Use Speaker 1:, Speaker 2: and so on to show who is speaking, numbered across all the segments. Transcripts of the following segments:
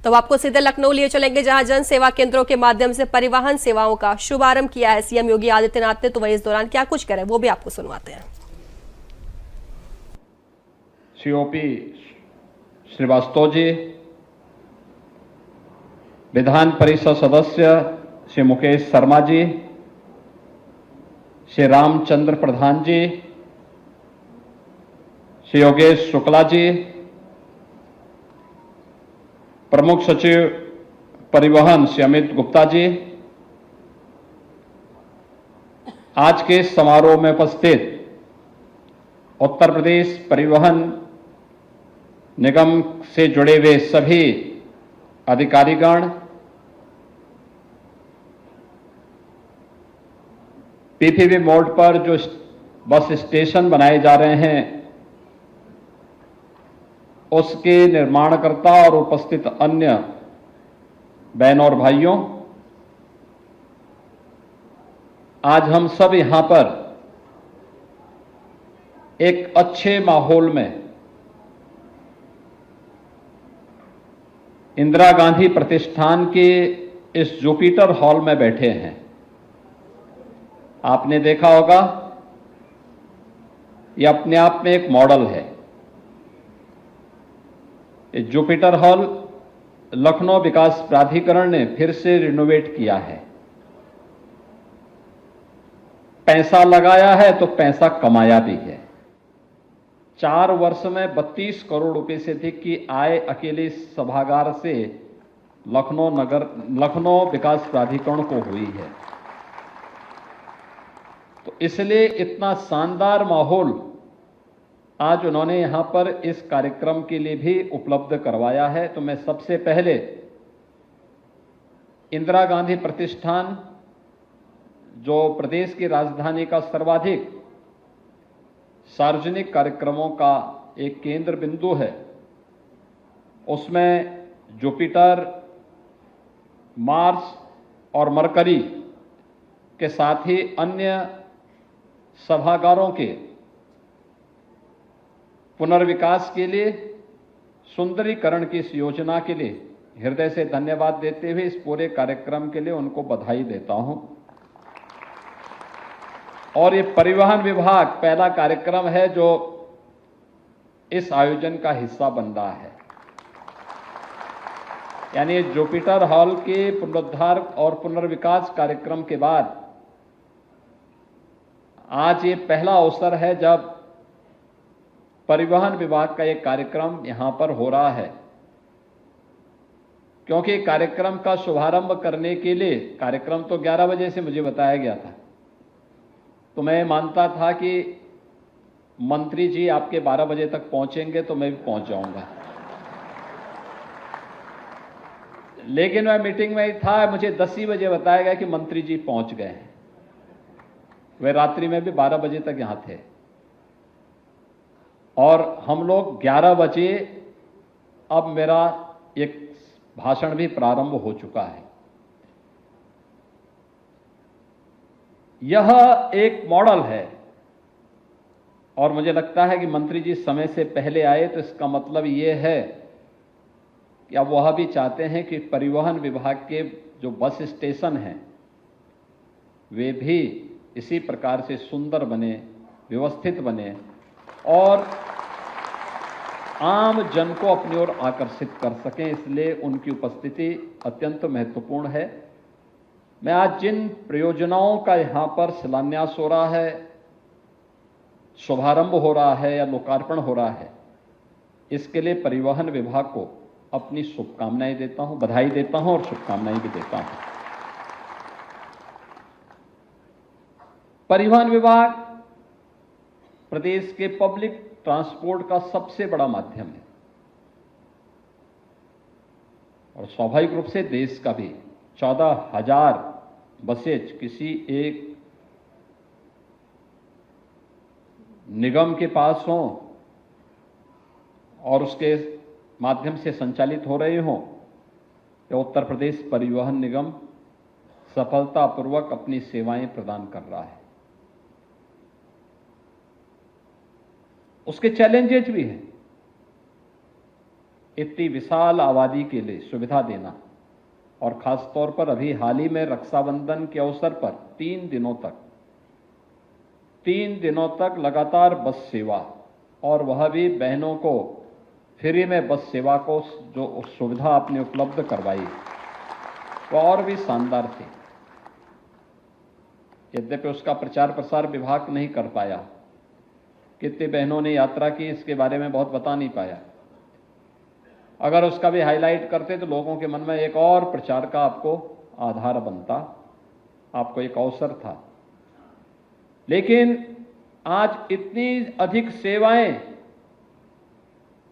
Speaker 1: तो आपको सीधे लखनऊ लिए चलेंगे, जहां जन सेवा केंद्रों के माध्यम से परिवहन सेवाओं का शुभारंभ किया है सीएम योगी आदित्यनाथ ने। तो वही इस दौरान क्या कुछ करे वो भी आपको सुनवाते हैं।
Speaker 2: सीओपी श्रीवास्तव जी, विधान परिषद सदस्य श्री मुकेश शर्मा जी, श्री रामचंद्र प्रधान जी, श्री योगेश शुक्ला जी, प्रमुख सचिव परिवहन श्री अमित गुप्ता जी, आज के समारोह में उपस्थित उत्तर प्रदेश परिवहन निगम से जुड़े हुए सभी अधिकारीगण, पीपीपी मोड पर जो बस स्टेशन बनाए जा रहे हैं उसके निर्माणकर्ता और उपस्थित अन्य बहनों और भाइयों, आज हम सब यहां पर एक अच्छे माहौल में इंदिरा गांधी प्रतिष्ठान के इस जुपिटर हॉल में बैठे हैं। आपने देखा होगा, यह अपने आप में एक मॉडल है। ये जुपिटर हॉल लखनऊ विकास प्राधिकरण ने फिर से रिनोवेट किया है। पैसा लगाया है तो पैसा कमाया भी है। 4 वर्ष में 32 करोड़ रुपए से अधिक की आय अकेले इस सभागार से लखनऊ विकास प्राधिकरण को हुई है। तो इसलिए इतना शानदार माहौल आज उन्होंने यहां पर इस कार्यक्रम के लिए भी उपलब्ध करवाया है। तो मैं सबसे पहले इंदिरा गांधी प्रतिष्ठान, जो प्रदेश की राजधानी का सर्वाधिक सार्वजनिक कार्यक्रमों का एक केंद्र बिंदु है, उसमें जुपिटर, मार्स और मरकरी के साथ ही अन्य सभागारों के पुनर्विकास के लिए, सुंदरीकरण की इस योजना के लिए हृदय से धन्यवाद देते हुए इस पूरे कार्यक्रम के लिए उनको बधाई देता हूं। और ये परिवहन विभाग पहला कार्यक्रम है जो इस आयोजन का हिस्सा बन रहा है। यानी जुपिटर हॉल के पुनरुद्धार और पुनर्विकास कार्यक्रम के बाद आज ये पहला अवसर है जब परिवहन विभाग का एक कार्यक्रम यहां पर हो रहा है। क्योंकि कार्यक्रम का शुभारंभ करने के लिए, कार्यक्रम तो 11 बजे से मुझे बताया गया था, तो मैं मानता था कि मंत्री जी आपके 12 बजे तक पहुंचेंगे तो मैं भी पहुंच जाऊंगा। लेकिन मैं मीटिंग में ही था, मुझे 10 ही बजे बताया गया कि मंत्री जी पहुंच गए हैं। वे रात्रि में भी 12 बजे तक यहां थे और हम लोग 11 बजे, अब मेरा एक भाषण भी प्रारंभ हो चुका है। यह एक मॉडल है और मुझे लगता है कि मंत्री जी समय से पहले आए, तो इसका मतलब यह है कि अब वह भी चाहते हैं कि परिवहन विभाग के जो बस स्टेशन हैं वे भी इसी प्रकार से सुंदर बने, व्यवस्थित बने और आम जन को अपनी ओर आकर्षित कर सकें। इसलिए उनकी उपस्थिति अत्यंत महत्वपूर्ण है। मैं आज जिन परियोजनाओं का यहां पर शिलान्यास हो रहा है, शुभारंभ हो रहा है या लोकार्पण हो रहा है, इसके लिए परिवहन विभाग को अपनी शुभकामनाएं देता हूं, बधाई देता हूं और शुभकामनाएं भी देता हूं। परिवहन विभाग प्रदेश के पब्लिक ट्रांसपोर्ट का सबसे बड़ा माध्यम है और स्वाभाविक रूप से देश का भी। 14,000 बसेज किसी एक निगम के पास हों और उसके माध्यम से संचालित हो रहे हों, या उत्तर प्रदेश परिवहन निगम सफलतापूर्वक अपनी सेवाएं प्रदान कर रहा है। उसके चैलेंजेस भी हैं। इतनी विशाल आबादी के लिए सुविधा देना, और खास तौर पर अभी हाल ही में रक्षाबंधन के अवसर पर 3 दिनों तक लगातार बस सेवा, और वह भी बहनों को फ्री में बस सेवा को जो सुविधा आपने उपलब्ध करवाई वह और भी शानदार थी। यद्यपि उसका प्रचार प्रसार विभाग नहीं कर पाया, कितनी बहनों ने यात्रा की इसके बारे में बहुत बता नहीं पाया। अगर उसका भी हाईलाइट करते तो लोगों के मन में एक और प्रचार का आपको आधार बनता, आपको एक अवसर था। लेकिन आज इतनी अधिक सेवाएं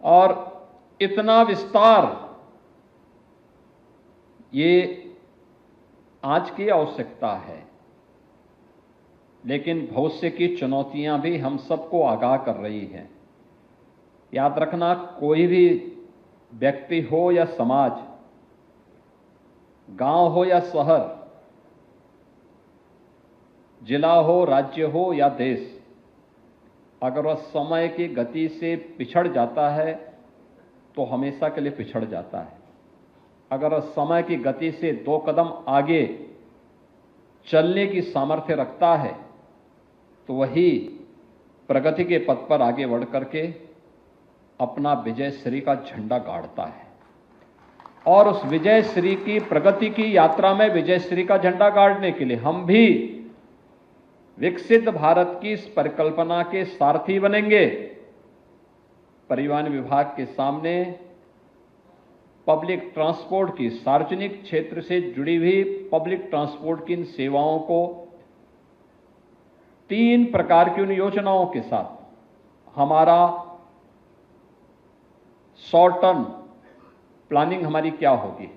Speaker 2: और इतना विस्तार, ये आज की आवश्यकता है, लेकिन भविष्य की चुनौतियां भी हम सबको आगाह कर रही हैं। याद रखना, कोई भी व्यक्ति हो या समाज, गांव हो या शहर, जिला हो, राज्य हो या देश, अगर वह समय की गति से पिछड़ जाता है तो हमेशा के लिए पिछड़ जाता है। अगर वह समय की गति से 2 कदम आगे चलने की सामर्थ्य रखता है तो वही प्रगति के पथ पर आगे बढ़ करके अपना विजयश्री का झंडा गाड़ता है। और उस विजयश्री की, प्रगति की यात्रा में विजयश्री का झंडा गाड़ने के लिए हम भी विकसित भारत की इस परिकल्पना के सारथी बनेंगे। परिवहन विभाग के सामने पब्लिक ट्रांसपोर्ट की, सार्वजनिक क्षेत्र से जुड़ी हुई पब्लिक ट्रांसपोर्ट की इन सेवाओं को 3 प्रकार की उन योजनाओं के साथ हमारा शॉर्ट टर्म प्लानिंग हमारी क्या होगी,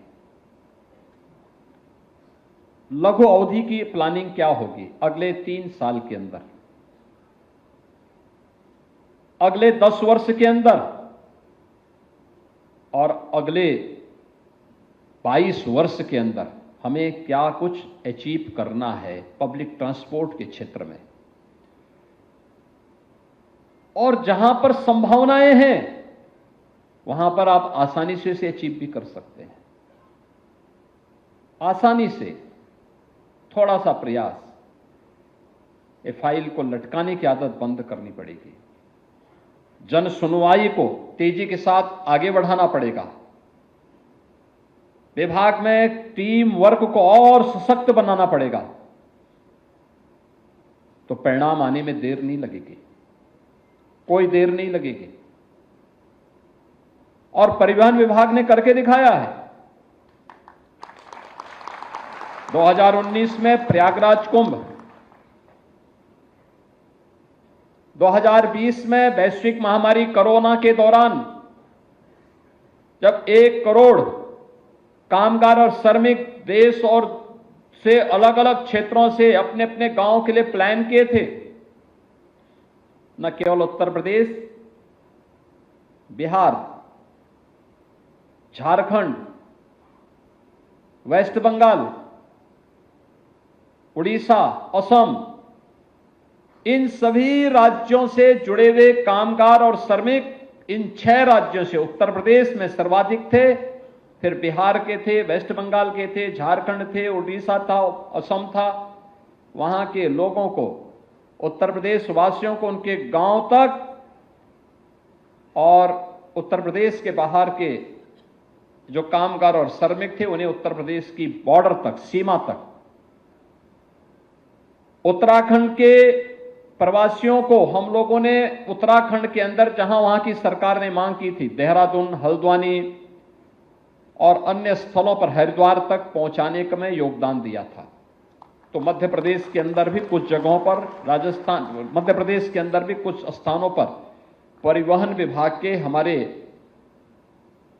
Speaker 2: लघु अवधि की प्लानिंग क्या होगी अगले 3 साल के अंदर, अगले 10 वर्ष के अंदर, और अगले 22 वर्ष के अंदर हमें क्या कुछ अचीव करना है पब्लिक ट्रांसपोर्ट के क्षेत्र में। और जहां पर संभावनाएं हैं वहां पर आप आसानी से इसे अचीव भी कर सकते हैं। आसानी से, थोड़ा सा प्रयास, ये फाइल को लटकाने की आदत बंद करनी पड़ेगी। जन सुनवाई को तेजी के साथ आगे बढ़ाना पड़ेगा। विभाग में टीम वर्क को और सशक्त बनाना पड़ेगा, तो परिणाम आने में देर नहीं लगेगी, कोई देर नहीं लगेगी। और परिवहन विभाग ने करके दिखाया है। 2019 में प्रयागराज कुंभ, 2020 में वैश्विक महामारी कोरोना के दौरान जब 1 करोड़ कामगार और श्रमिक देश और से अलग अलग क्षेत्रों से अपने अपने गांव के लिए प्लान किए थे, न केवल उत्तर प्रदेश, बिहार, झारखंड, वेस्ट बंगाल, उड़ीसा, असम, इन सभी राज्यों से जुड़े हुए कामगार और श्रमिक इन 6 राज्यों से, उत्तर प्रदेश में सर्वाधिक थे, फिर बिहार के थे, वेस्ट बंगाल के थे, झारखंड थे, उड़ीसा था, असम था। वहां के लोगों को, उत्तर प्रदेश वासियों को उनके गांव तक और उत्तर प्रदेश के बाहर के जो कामगार और श्रमिक थे उन्हें उत्तर प्रदेश की बॉर्डर तक, सीमा तक। उत्तराखंड के प्रवासियों को हम लोगों ने उत्तराखंड के अंदर, जहां वहां की सरकार ने मांग की थी, देहरादून, हल्द्वानी और अन्य स्थलों पर, हरिद्वार तक पहुंचाने का में योगदान दिया था। तो मध्य प्रदेश के अंदर भी कुछ जगहों पर, राजस्थान, मध्य प्रदेश के अंदर भी कुछ स्थानों पर परिवहन विभाग के हमारे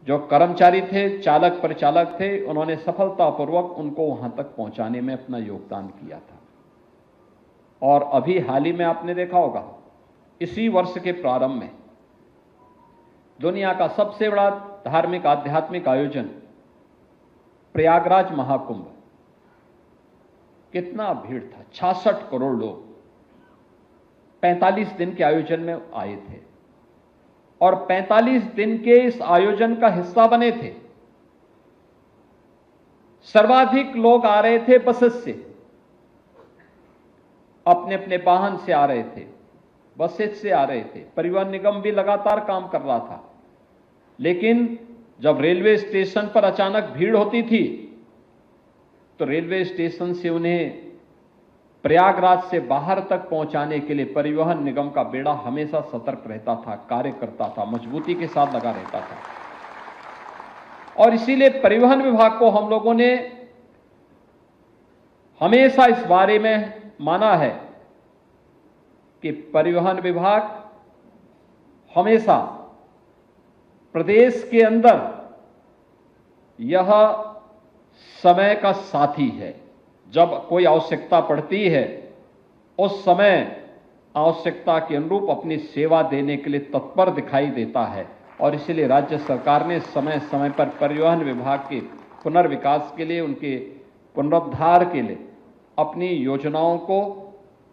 Speaker 2: जो कर्मचारी थे, चालक परिचालक थे, उन्होंने सफलतापूर्वक उनको वहां तक पहुंचाने में अपना योगदान किया था। और अभी हाल ही में आपने देखा होगा, इसी वर्ष के प्रारंभ में दुनिया का सबसे बड़ा धार्मिक आध्यात्मिक आयोजन प्रयागराज महाकुंभ, कितना भीड़ था, 66 करोड़ लोग 45 दिन के आयोजन में आए थे। और 45 दिन के इस आयोजन का हिस्सा बने थे। सर्वाधिक लोग आ रहे थे बसेस से, अपने अपने वाहन से आ रहे थे, बसेस से आ रहे थे। परिवहन निगम भी लगातार काम कर रहा था, लेकिन जब रेलवे स्टेशन पर अचानक भीड़ होती थी तो रेलवे स्टेशन से उन्हें प्रयागराज से बाहर तक पहुंचाने के लिए परिवहन निगम का बेड़ा हमेशा सतर्क रहता था, कार्य करता था, मजबूती के साथ लगा रहता था। और इसीलिए परिवहन विभाग को हम लोगों ने हमेशा इस बारे में माना है कि परिवहन विभाग हमेशा प्रदेश के अंदर यह समय का साथी है। जब कोई आवश्यकता पड़ती है उस समय आवश्यकता के अनुरूप अपनी सेवा देने के लिए तत्पर दिखाई देता है। और इसलिए राज्य सरकार ने समय समय पर परिवहन विभाग के पुनर्विकास के लिए, उनके पुनरुद्धार के लिए अपनी योजनाओं को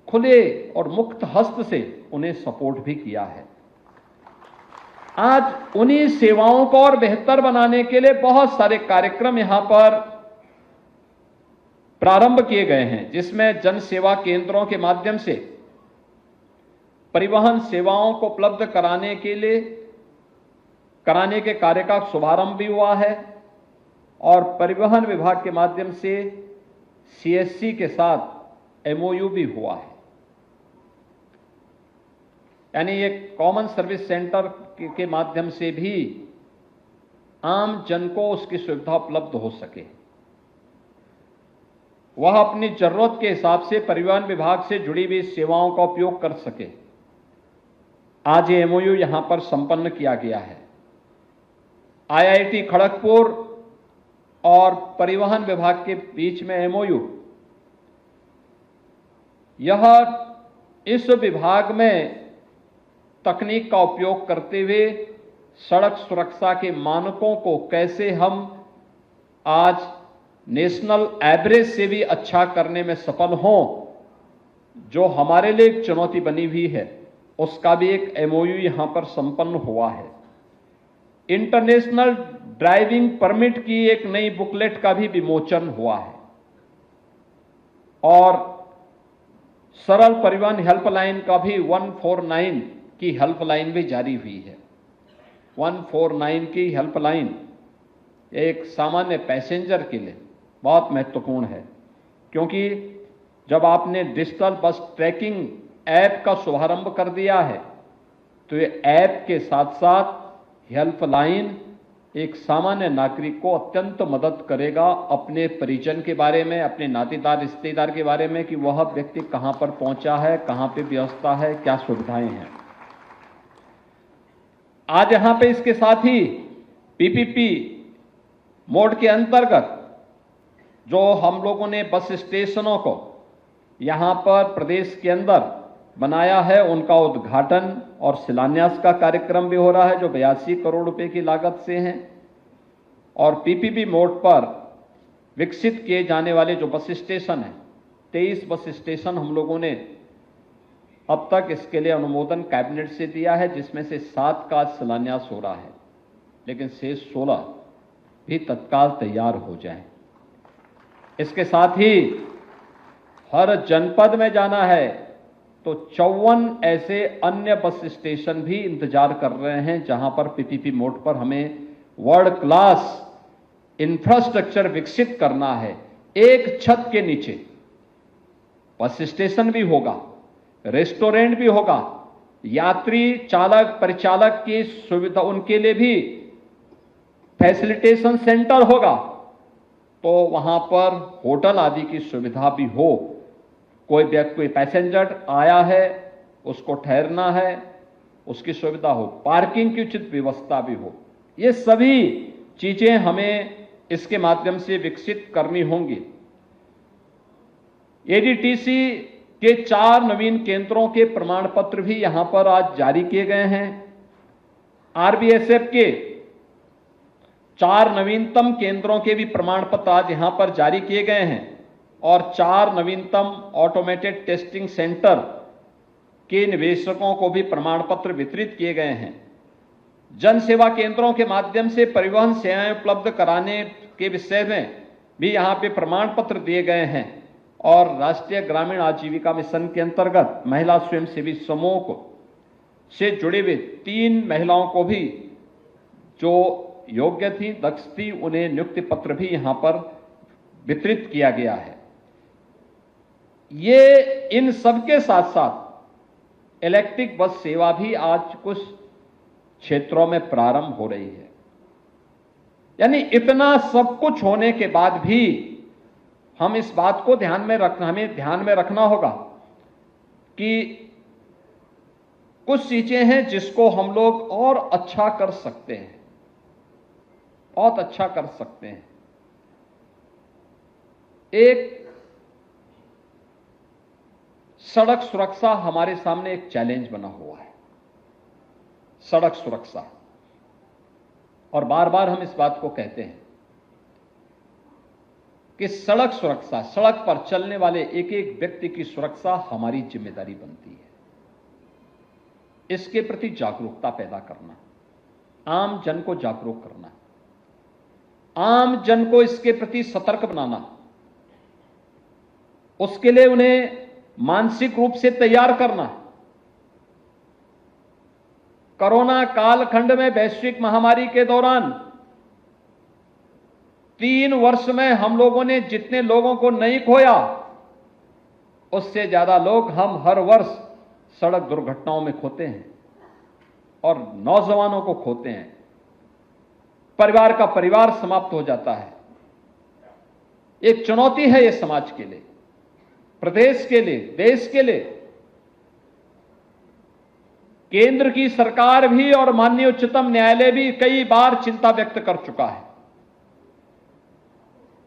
Speaker 2: खुले और मुक्त हस्त से उन्हें सपोर्ट भी किया है। आज उन्हीं सेवाओं को और बेहतर बनाने के लिए बहुत सारे कार्यक्रम यहां पर प्रारंभ किए गए हैं, जिसमें जन सेवा केंद्रों के माध्यम से परिवहन सेवाओं को उपलब्ध कराने के कार्य का शुभारंभ भी हुआ है। और परिवहन विभाग के माध्यम से सीएससी के साथ एमओयू भी हुआ है, यानी एक कॉमन सर्विस सेंटर के माध्यम से भी आम जन को उसकी सुविधा उपलब्ध हो सके, वह अपनी जरूरत के हिसाब से परिवहन विभाग से जुड़ी हुई सेवाओं का उपयोग कर सके। आज ये एमओयू यहां पर संपन्न किया गया है। आईआईटी खड़गपुर और परिवहन विभाग के बीच में एमओयू, यह इस विभाग में तकनीक का उपयोग करते हुए सड़क सुरक्षा के मानकों को कैसे हम आज नेशनल एवरेज से भी अच्छा करने में सफल हों, जो हमारे लिए एक चुनौती बनी हुई है, उसका भी एक एमओयू यहां पर संपन्न हुआ है। इंटरनेशनल ड्राइविंग परमिट की एक नई बुकलेट का भी विमोचन हुआ है और सरल परिवहन हेल्पलाइन का भी 149 की हेल्पलाइन भी जारी हुई है। 149 की हेल्पलाइन एक सामान्य पैसेंजर के लिए बहुत महत्वपूर्ण है, क्योंकि जब आपने डिजिटल बस ट्रैकिंग ऐप का शुभारंभ कर दिया है तो ये ऐप के साथ साथ हेल्पलाइन एक सामान्य नागरिक को अत्यंत मदद करेगा अपने परिजन के बारे में, अपने नातेदार रिश्तेदार के बारे में कि वह व्यक्ति कहां पर पहुंचा है, कहां पे व्यवस्था है, क्या सुविधाएं हैं। आज यहां पे इसके साथ ही पीपीपी मोड के अंतर्गत जो हम लोगों ने बस स्टेशनों को यहां पर प्रदेश के अंदर बनाया है, उनका उद्घाटन और शिलान्यास का कार्यक्रम भी हो रहा है, जो 82 करोड़ रुपए की लागत से हैं। और पीपीपी मोड पर विकसित किए जाने वाले जो बस स्टेशन हैं, 23 बस स्टेशन हम लोगों ने अब तक इसके लिए अनुमोदन कैबिनेट से दिया है, जिसमें से 7 का शिलान्यास हो रहा है, लेकिन शेष 16 भी तत्काल तैयार हो जाएं। इसके साथ ही हर जनपद में जाना है तो 54 ऐसे अन्य बस स्टेशन भी इंतजार कर रहे हैं, जहां पर पीपीपी मोड पर हमें वर्ल्ड क्लास इंफ्रास्ट्रक्चर विकसित करना है। एक छत के नीचे बस स्टेशन भी होगा, रेस्टोरेंट भी होगा, यात्री चालक परिचालक की सुविधा, उनके लिए भी फैसिलिटेशन सेंटर होगा, तो वहां पर होटल आदि की सुविधा भी हो। कोई व्यक्ति, कोई पैसेंजर आया है, उसको ठहरना है, उसकी सुविधा हो, पार्किंग की उचित व्यवस्था भी हो। ये सभी चीजें हमें इसके माध्यम से विकसित करनी होंगी। एडीटीसी के 4 नवीन केंद्रों के प्रमाण पत्र भी यहां पर आज जारी किए गए हैं। आरबीएसएफ के 4 नवीनतम केंद्रों के भी प्रमाण पत्र आज यहां पर जारी किए गए हैं और 4 नवीनतम ऑटोमेटेड टेस्टिंग सेंटर के निवेशकों को भी प्रमाण पत्र वितरित किए गए हैं। जन सेवा केंद्रों के माध्यम से परिवहन सेवाएं उपलब्ध कराने के विषय में भी यहां पे प्रमाण पत्र दिए गए हैं और राष्ट्रीय ग्रामीण आजीविका मिशन के अंतर्गत महिला स्वयंसेवी समूह को से जुड़े हुए 3 महिलाओं को भी जो योग्य थी, दक्ष थी, उन्हें नियुक्ति पत्र भी यहां पर वितरित किया गया है। ये इन सबके साथ साथ इलेक्ट्रिक बस सेवा भी आज कुछ क्षेत्रों में प्रारंभ हो रही है। यानी इतना सब कुछ होने के बाद भी हम इस बात को हमें ध्यान में रखना होगा कि कुछ चीजें हैं जिसको हम लोग और अच्छा कर सकते हैं, बहुत अच्छा कर सकते हैं। एक सड़क सुरक्षा हमारे सामने एक चैलेंज बना हुआ है, सड़क सुरक्षा। और बार बार हम इस बात को कहते हैं कि सड़क सुरक्षा, सड़क पर चलने वाले एक एक व्यक्ति की सुरक्षा हमारी जिम्मेदारी बनती है। इसके प्रति जागरूकता पैदा करना, आम जन को जागरूक करना, आम जन को इसके प्रति सतर्क बनाना, उसके लिए उन्हें मानसिक रूप से तैयार करना। कोरोना कालखंड में वैश्विक महामारी के दौरान 3 वर्ष में हम लोगों ने जितने लोगों को नहीं खोया, उससे ज्यादा लोग हम हर वर्ष सड़क दुर्घटनाओं में खोते हैं और नौजवानों को खोते हैं। परिवार का परिवार समाप्त हो जाता है। एक चुनौती है ये समाज के लिए, प्रदेश के लिए, देश के लिए। केंद्र की सरकार भी और माननीय उच्चतम न्यायालय भी कई बार चिंता व्यक्त कर चुका है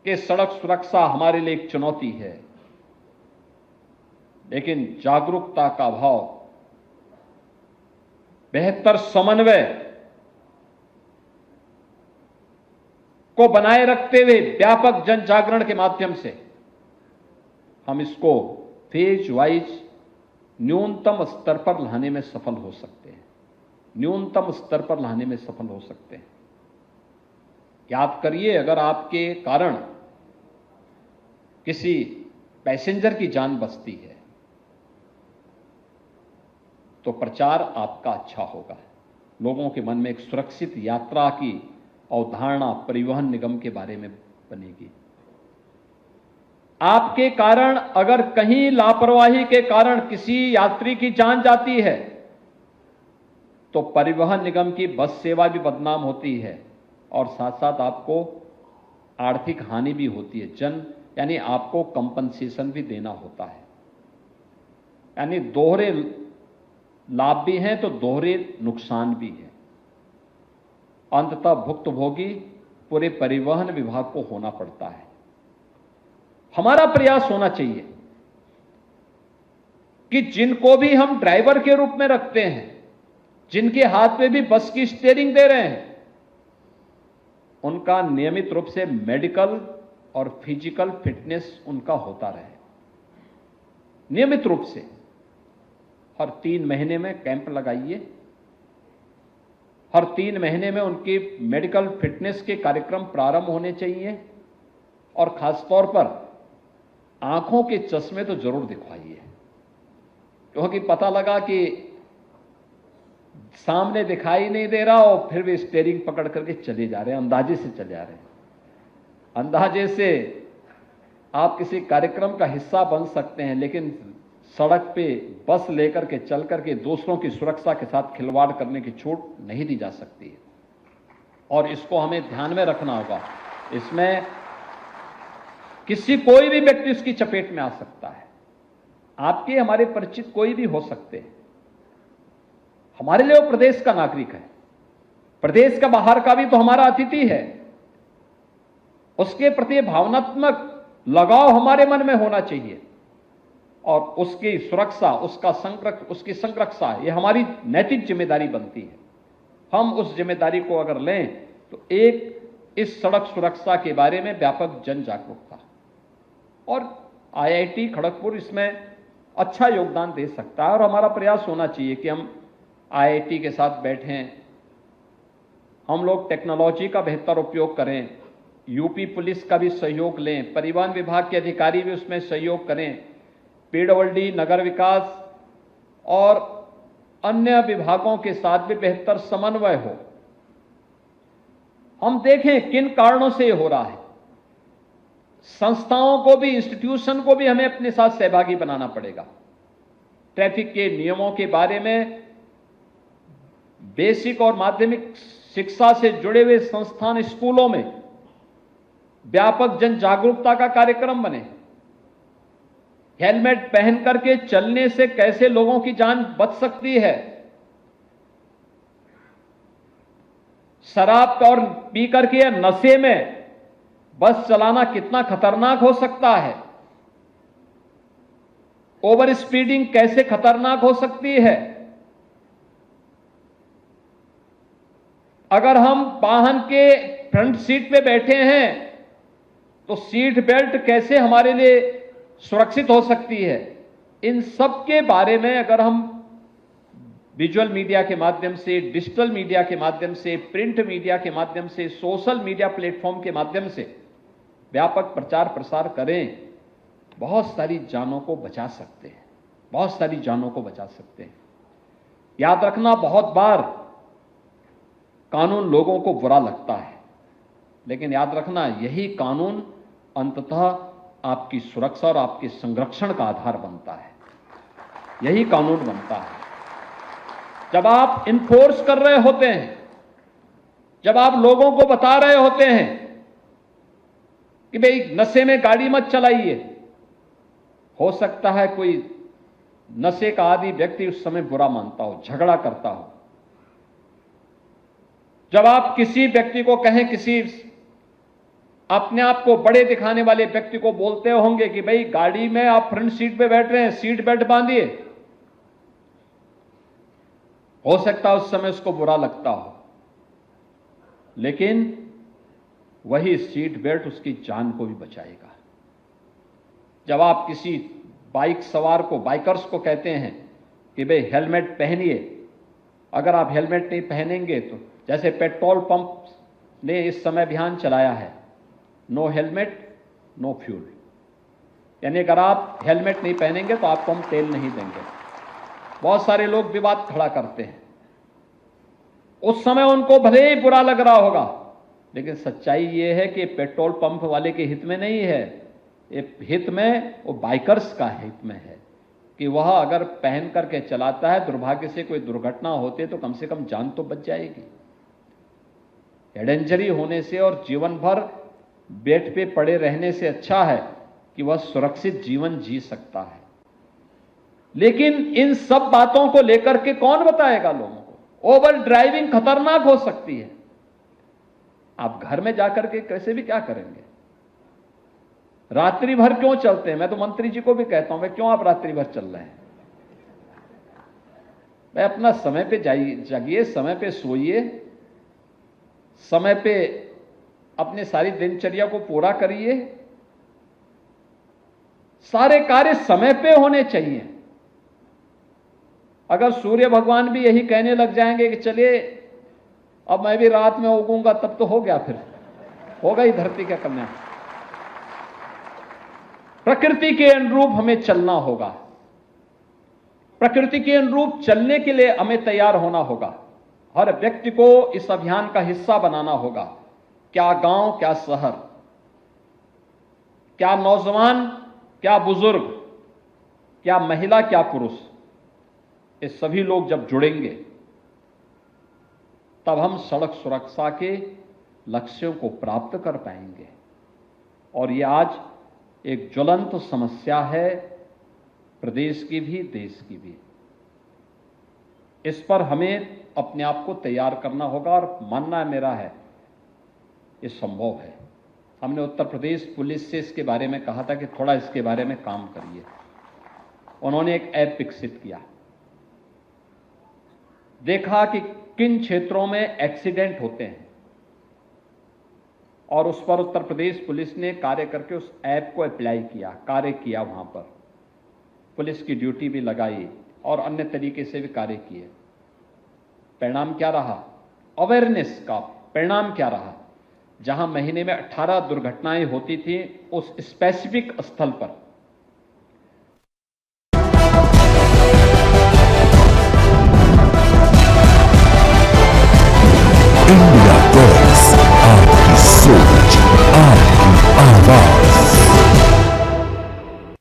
Speaker 2: कि सड़क सुरक्षा हमारे लिए एक चुनौती है, लेकिन जागरूकता का अभाव, बेहतर समन्वय को बनाए रखते हुए व्यापक जन जागरण के माध्यम से हम इसको फेज वाइज न्यूनतम स्तर पर लाने में सफल हो सकते हैं, न्यूनतम स्तर पर लाने में सफल हो सकते हैं। याद करिए, अगर आपके कारण किसी पैसेंजर की जान बचती है तो प्रचार आपका अच्छा होगा, लोगों के मन में एक सुरक्षित यात्रा की अवधारणा परिवहन निगम के बारे में बनेगी। आपके कारण अगर कहीं लापरवाही के कारण किसी यात्री की जान जाती है तो परिवहन निगम की बस सेवा भी बदनाम होती है और साथ साथ आपको आर्थिक हानि भी होती है। यानी आपको कंपनसेशन भी देना होता है। यानी दोहरे लाभ भी हैं तो दोहरे नुकसान भी है। अंततः भुक्तभोगी पूरे परिवहन विभाग को होना पड़ता है। हमारा प्रयास होना चाहिए कि जिनको भी हम ड्राइवर के रूप में रखते हैं, जिनके हाथ में भी बस की स्टीयरिंग दे रहे हैं, उनका नियमित रूप से मेडिकल और फिजिकल फिटनेस उनका होता रहे। नियमित रूप से हर 3 महीने में कैंप लगाइए, हर 3 महीने में उनकी मेडिकल फिटनेस के कार्यक्रम प्रारंभ होने चाहिए और खासतौर पर आंखों के चश्मे तो जरूर दिखवाइए, क्योंकि पता लगा कि सामने दिखाई नहीं दे रहा और फिर भी स्टीयरिंग पकड़ करके चले जा रहे हैं, अंदाजे से चले जा रहे हैं। अंदाजे से आप किसी कार्यक्रम का हिस्सा बन सकते हैं, लेकिन सड़क पे बस लेकर के चल करके दूसरों की सुरक्षा के साथ खिलवाड़ करने की छूट नहीं दी जा सकती है और इसको हमें ध्यान में रखना होगा। इसमें कोई भी व्यक्ति इसकी चपेट में आ सकता है। आपके हमारे परिचित कोई भी हो सकते हैं। हमारे लिए वो प्रदेश का नागरिक है, प्रदेश का बाहर का भी तो हमारा अतिथि है। उसके प्रति भावनात्मक लगाव हमारे मन में होना चाहिए और उसकी सुरक्षा, उसकी संरक्षा ये हमारी नैतिक जिम्मेदारी बनती है। हम उस जिम्मेदारी को अगर लें तो एक इस सड़क सुरक्षा के बारे में व्यापक जन जागरूकता और IIT खड़गपुर इसमें अच्छा योगदान दे सकता है और हमारा प्रयास होना चाहिए कि हम IIT के साथ बैठें हम लोग टेक्नोलॉजी का बेहतर उपयोग करें, यूपी पुलिस का भी सहयोग लें, परिवहन विभाग के अधिकारी भी उसमें सहयोग करें, पीडब्ल्यूडी, नगर विकास और अन्य विभागों के साथ भी बेहतर समन्वय हो। हम देखें किन कारणों से ये हो रहा है। संस्थाओं को भी, इंस्टीट्यूशन को भी हमें अपने साथ सहभागी बनाना पड़ेगा। ट्रैफिक के नियमों के बारे में बेसिक और माध्यमिक शिक्षा से जुड़े हुए संस्थान, स्कूलों में व्यापक जन जागरूकता का कार्यक्रम बने। हेलमेट पहन करके चलने से कैसे लोगों की जान बच सकती है, शराब और पी करके या नशे में बस चलाना कितना खतरनाक हो सकता है, ओवर स्पीडिंग कैसे खतरनाक हो सकती है। अगर हम वाहन के फ्रंट सीट पे बैठे हैं तो सीट बेल्ट कैसे हमारे लिए सुरक्षित हो सकती है। इन सब के बारे में अगर हम विजुअल मीडिया के माध्यम से, डिजिटल मीडिया के माध्यम से, प्रिंट मीडिया के माध्यम से, सोशल मीडिया प्लेटफॉर्म के माध्यम से व्यापक प्रचार प्रसार करें, बहुत सारी जानों को बचा सकते हैं, बहुत सारी जानों को बचा सकते हैं। याद रखना, बहुत बार कानून लोगों को बुरा लगता है, लेकिन याद रखना यही कानून अंततः आपकी सुरक्षा और आपके संरक्षण का आधार बनता है। यही कानून बनता है। जब आप इन्फोर्स कर रहे होते हैं, जब आप लोगों को बता रहे होते हैं कि भाई नशे में गाड़ी मत चलाइए, हो सकता है कोई नशे का आदी व्यक्ति उस समय बुरा मानता हो, झगड़ा करता हो। जब आप किसी व्यक्ति को कहें, किसी अपने आप को बड़े दिखाने वाले व्यक्ति को बोलते होंगे कि भाई गाड़ी में आप फ्रंट सीट पे बैठ रहे हैं, सीट बेल्ट बांधिए, हो सकता है उस समय उसको बुरा लगता हो, लेकिन वही सीट बेल्ट उसकी जान को भी बचाएगा। जब आप किसी बाइक सवार को, बाइकर्स को कहते हैं कि भाई हेलमेट पहनिए, अगर आप हेलमेट नहीं पहनेंगे तो, जैसे पेट्रोल पंप ने इस समय अभियान चलाया है, नो हेलमेट नो फ्यूल, यानी अगर आप हेलमेट नहीं पहनेंगे तो आपको हम तेल नहीं देंगे। बहुत सारे लोग विवाद खड़ा करते हैं, उस समय उनको भले ही बुरा लग रहा होगा, लेकिन सच्चाई यह है कि पेट्रोल पंप वाले के हित में नहीं है, ये हित में वो बाइकर्स का हित में है कि वह अगर पहन करके चलाता है, दुर्भाग्य से कोई दुर्घटना होती है तो कम से कम जान तो बच जाएगी। हेड इंजरी होने से और जीवन भर बेड पे पड़े रहने से अच्छा है कि वह सुरक्षित जीवन जी सकता है। लेकिन इन सब बातों को लेकर के कौन बताएगा लोगों को? ओवर ड्राइविंग खतरनाक हो सकती है। आप घर में जाकर के कैसे भी क्या करेंगे? रात्रि भर क्यों चलते हैं? मैं तो मंत्री जी को भी कहता हूं, भाई क्यों आप रात्रि भर चल रहे हैं? भाई अपना समय पे जागिए, समय पे सोइए, समय पे अपने सारी दिनचर्या को पूरा करिए। सारे कार्य समय पे होने चाहिए। अगर सूर्य भगवान भी यही कहने लग जाएंगे कि चलिए अब मैं भी रात में उगूंगा, तब तो हो गया, फिर होगा ही धरती का कल्याण। प्रकृति के अनुरूप हमें चलना होगा। प्रकृति के अनुरूप चलने के लिए हमें तैयार होना होगा। हर व्यक्ति को इस अभियान का हिस्सा बनाना होगा। क्या गांव, क्या शहर, क्या नौजवान, क्या बुजुर्ग, क्या महिला, क्या पुरुष, ये सभी लोग जब जुड़ेंगे तब हम सड़क सुरक्षा के लक्ष्यों को प्राप्त कर पाएंगे। और ये आज एक ज्वलंत समस्या है, प्रदेश की भी, देश की भी। इस पर हमें अपने आप को तैयार करना होगा और मानना मेरा है ये संभव है। हमने उत्तर प्रदेश पुलिस से इसके बारे में कहा था कि थोड़ा इसके बारे में काम करिए। उन्होंने एक ऐप विकसित किया, देखा कि किन क्षेत्रों में एक्सीडेंट होते हैं और उस पर उत्तर प्रदेश पुलिस ने कार्य करके उस ऐप को अप्लाई किया, कार्य किया। वहां पर पुलिस की ड्यूटी भी लगाई और अन्य तरीके से भी कार्य किए। परिणाम क्या रहा? अवेयरनेस का परिणाम क्या रहा? जहां महीने में 18 दुर्घटनाएं होती थी, उस स्पेसिफिक स्थल पर
Speaker 3: इंडिया प्रेस, आपकी सोच, आपकी आवाज।